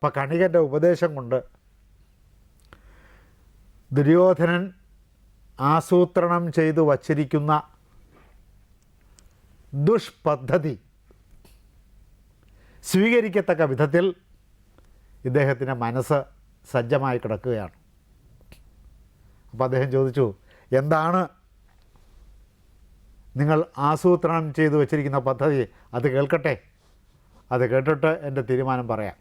അപ്പം കണികൻ്റെ ഉപദേശം കൊണ്ട് ദുര്യോധനൻ ആസൂത്രണം ചെയ്തു വച്ചിരിക്കുന്ന ദുഷ്പദ്ധതി സ്വീകരിക്കത്തക്ക വിധത്തിൽ ഇദ്ദേഹത്തിൻ്റെ മനസ്സ് സജ്ജമായി കിടക്കുകയാണ്. അപ്പോൾ അദ്ദേഹം ചോദിച്ചു, എന്താണ് നിങ്ങൾ ആസൂത്രണം ചെയ്തു വച്ചിരിക്കുന്ന പദ്ധതി? അത് കേൾക്കട്ടെ, അത് കേട്ടിട്ട് എൻ്റെ തീരുമാനം പറയാം.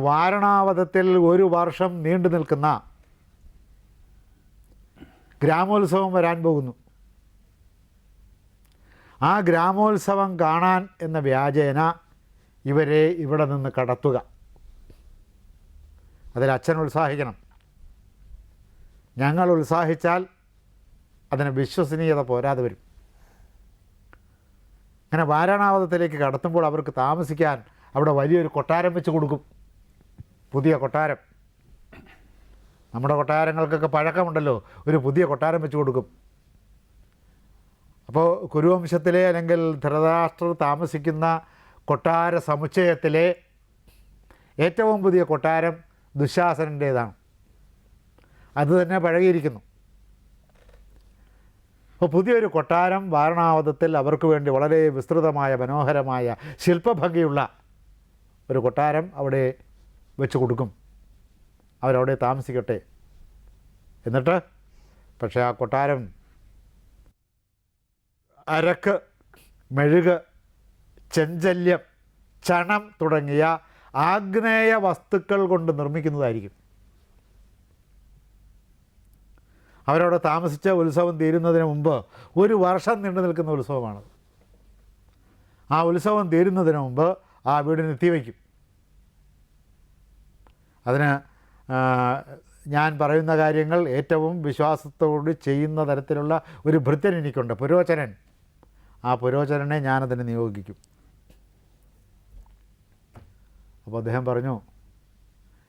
വാരണാവതത്തിൽ 1 വർഷം നീണ്ടു നിൽക്കുന്ന ഗ്രാമോത്സവം വരാൻ പോകുന്നു. ആ ഗ്രാമോത്സവം കാണാൻ എന്ന വ്യാജേന ഇവരെ ഇവിടെ നിന്ന് കടത്തുക. അതിൽ അച്ഛൻ ഉത്സാഹിക്കണം. ഞങ്ങൾ ഉത്സാഹിച്ചാൽ അതിന് വിശ്വസനീയത പോരാതെ വരും. അങ്ങനെ വാരണാവതത്തിലേക്ക് കടത്തുമ്പോൾ അവർക്ക് താമസിക്കാൻ അവിടെ വലിയൊരു കൊട്ടാരം വെച്ച് കൊടുക്കും. പുതിയ കൊട്ടാരം. നമ്മുടെ കൊട്ടാരങ്ങൾക്കൊക്കെ പഴക്കമുണ്ടല്ലോ. ഒരു പുതിയ കൊട്ടാരം വെച്ച് കൊടുക്കും. അപ്പോൾ കുരുവംശത്തിലെ അല്ലെങ്കിൽ ധൃതരാഷ്ട്രർ താമസിക്കുന്ന കൊട്ടാര സമുച്ചയത്തിലെ ഏറ്റവും പുതിയ കൊട്ടാരം ദുശാസനൻ്റേതാണ്. അത് തന്നെ പഴകിയിരിക്കുന്നു. അപ്പോൾ പുതിയൊരു കൊട്ടാരം വാരണാവതത്തിൽ അവർക്ക് വേണ്ടി വളരെ വിസ്തൃതമായ മനോഹരമായ ശില്പഭംഗിയുള്ള ഒരു കൊട്ടാരം അവിടെ വെച്ച് കൊടുക്കും. അവരവിടെ താമസിക്കട്ടെ. എന്നിട്ട് പക്ഷേ ആ കൊട്ടാരം അരക്ക്, മെഴുക്, ചെഞ്ചല്യം, ചണം തുടങ്ങിയ ആഗ്നേയ വസ്തുക്കൾ കൊണ്ട് നിർമ്മിക്കുന്നതായിരിക്കും. അവരവിടെ താമസിച്ച ഉത്സവം തീരുന്നതിന് മുമ്പ് 1 വർഷം നീണ്ടു നിൽക്കുന്ന ഉത്സവമാണ്. ആ ഉത്സവം തീരുന്നതിന് മുമ്പ് ആ വീടിന് തീ വയ്ക്കും. അതിന് ഞാൻ പറയുന്ന കാര്യങ്ങൾ ഏറ്റവും വിശ്വാസത്തോട് ചെയ്യുന്ന തരത്തിലുള്ള ഒരു ഭൃത്യൻ എനിക്കുണ്ട്, പുരോചനൻ. ആ പുരോചനനെ ഞാനതിന് നിയോഗിക്കും. അപ്പോൾ അദ്ദേഹം പറഞ്ഞു,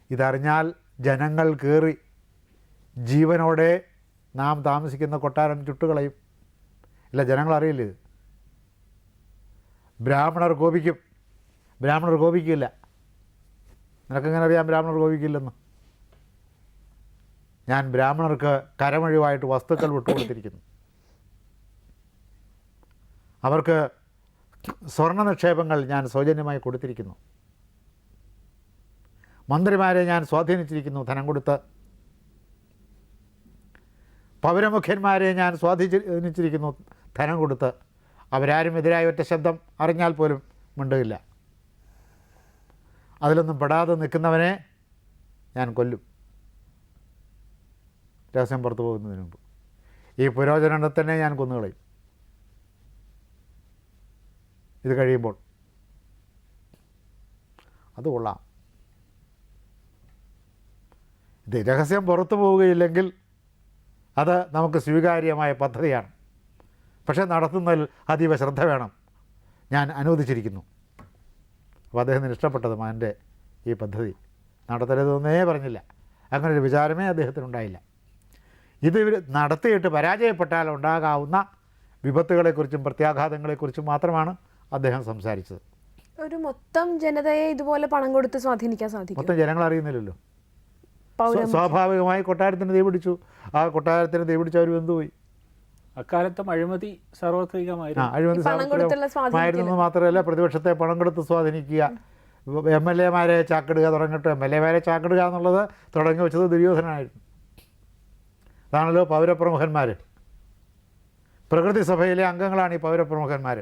ഇതറിഞ്ഞാൽ ജനങ്ങൾ കയറി ജീവനോടെ നാം താമസിക്കുന്ന കൊട്ടാരം ചുട്ടുകളയും. ഇല്ല, ജനങ്ങൾ അറിയില്ല ഇത്. ബ്രാഹ്മണർ കോപിക്കും. ബ്രാഹ്മണർ കോപിക്കില്ല. നിനക്കെങ്ങനെ അറിയാം ബ്രാഹ്മണർ കോപിക്കില്ലെന്ന്? ഞാൻ ബ്രാഹ്മണർക്ക് കരമഴിവായിട്ട് വസ്തുക്കൾ വിട്ടുകൊടുത്തിരിക്കുന്നു. അവർക്ക് സ്വർണ്ണ നിക്ഷേപങ്ങൾ ഞാൻ സൗജന്യമായി കൊടുത്തിരിക്കുന്നു. മന്ത്രിമാരെ ഞാൻ സ്വാധീനിച്ചിരിക്കുന്നു ധനം കൊടുത്ത്. പൗരമുഖ്യന്മാരെ ഞാൻ സ്വാധീനിച്ചിരിക്കുന്നു ധനം കൊടുത്ത്. അവരാരും എതിരായ ഒറ്റ ശബ്ദം അറിഞ്ഞാൽ പോലും മിണ്ടുകയില്ല. അതിലൊന്നും പെടാതെ നിൽക്കുന്നവനെ ഞാൻ കൊല്ലും, രഹസ്യം പുറത്തു പോകുന്നതിന് മുമ്പ്. ഈ പുരോചനെ തന്നെ ഞാൻ കൊന്നുകളയും ഇത് കഴിയുമ്പോൾ. അത് കൊള്ളാം. ഇത് രഹസ്യം പുറത്തു പോവുകയില്ലെങ്കിൽ അത് നമുക്ക് സ്വീകാര്യമായ പദ്ധതിയാണ്. പക്ഷേ നടത്തുന്നതിൽ അതീവ ശ്രദ്ധ വേണം. ഞാൻ അനുവദിച്ചിരിക്കുന്നു. അപ്പോൾ അദ്ദേഹത്തിന് ഇഷ്ടപ്പെട്ടത് മകൻ്റെ ഈ പദ്ധതി നടത്തരുതെന്നേ പറഞ്ഞില്ല. അങ്ങനെ ഒരു വിചാരമേ അദ്ദേഹത്തിനുണ്ടായില്ല. ഇത് നടത്തിയിട്ട് പരാജയപ്പെട്ടാൽ ഉണ്ടാകാവുന്ന വിപത്തുകളെക്കുറിച്ചും പ്രത്യാഘാതങ്ങളെക്കുറിച്ചും മാത്രമാണ് അദ്ദേഹം സംസാരിച്ചത്. ഒരു മൊത്തം ജനതയെ ഇതുപോലെ പണം കൊടുത്ത് സ്വാധീനിക്കാൻ സാധിക്കും? മൊത്തം ജനങ്ങൾ അറിയുന്നില്ലല്ലോ. സ്വാഭാവികമായി കൊട്ടാരത്തിന് തീ പിടിച്ചു. ആ കൊട്ടാരത്തിന് തീ പിടിച്ച് അവർ വെന്തുപോയി. അക്കാലത്തും അഴിമതി സാർവത്രികമായിരുന്നു. അഴിമതി സാർവത്രികമായിരുന്നെന്ന് മാത്രമല്ല, പ്രതിപക്ഷത്തെ പണം കൊടുത്ത് സ്വാധീനിക്കുക, MLA-മാരെ ചാക്കിടുക തുടങ്ങിയിട്ട് MLA-മാരെ ചാക്കിടുക എന്നുള്ളത് തുടങ്ങി വെച്ചത് ദുര്യോധനായിരുന്നു. അതാണല്ലോ പൗരപ്രമുഖന്മാർ. പ്രകൃതി സഭയിലെ അംഗങ്ങളാണ് ഈ പൗരപ്രമുഖന്മാർ.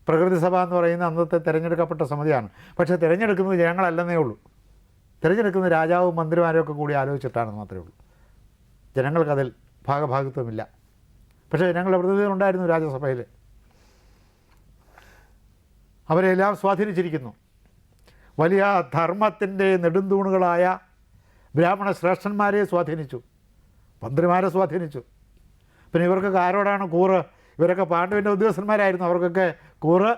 പ്രകൃതി സഭ എന്ന് പറയുന്ന അന്നത്തെ തിരഞ്ഞെടുക്കപ്പെട്ട സമിതിയാണ്. പക്ഷേ തിരഞ്ഞെടുക്കുന്നത് ജനങ്ങളല്ലെന്നേ ഉള്ളൂ. തിരഞ്ഞെടുക്കുന്ന രാജാവും മന്ത്രിമാരും ഒക്കെ കൂടി ആലോചിച്ചിട്ടാണെന്ന് മാത്രമേ ഉള്ളൂ. ജനങ്ങൾക്കതിൽ ഭാഗഭാഗിത്വമില്ല. പക്ഷേ ജനങ്ങളുടെ പ്രതിനിധികളുണ്ടായിരുന്നു രാജ്യസഭയിൽ. അവരെല്ലാം സ്വാധീനിച്ചിരിക്കുന്നു. വലിയ ധർമ്മത്തിൻ്റെ നെടുന്തൂണുകളായ ബ്രാഹ്മണ ശ്രേഷ്ഠന്മാരെ സ്വാധീനിച്ചു, മന്ത്രിമാരെ സ്വാധീനിച്ചു. പിന്നെ ഇവർക്കൊക്കെ ആരോടാണ് കൂറ്? ഇവരൊക്കെ പാണ്ഡവൻ്റെ ഉദ്യോഗസ്ഥന്മാരായിരുന്നു. അവർക്കൊക്കെ കൂറ്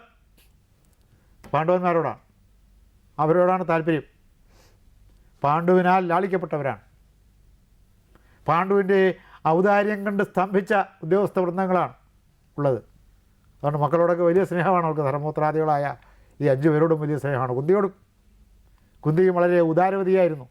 പാണ്ഡവന്മാരോടാണ്. അവരോടാണ് താല്പര്യം. പാണ്ഡുവിനാൽ ലാളിക്കപ്പെട്ടവരാണ്. പാണ്ഡുവിൻ്റെ ഔദാര്യം കണ്ട് സ്തംഭിച്ച ഉദ്യോഗസ്ഥ വൃന്ദങ്ങളാണ് ഉള്ളത്. അതുകൊണ്ട് മക്കളോടൊക്കെ വലിയ സ്നേഹമാണ് അവർക്ക്. ധർമ്മോത്തരാദികളായ ഈ 5 പേരോടും വലിയ സ്നേഹമാണ്. കുന്തിയോടും. കുന്തിയും വളരെ ഉദാരവതിയായിരുന്നു.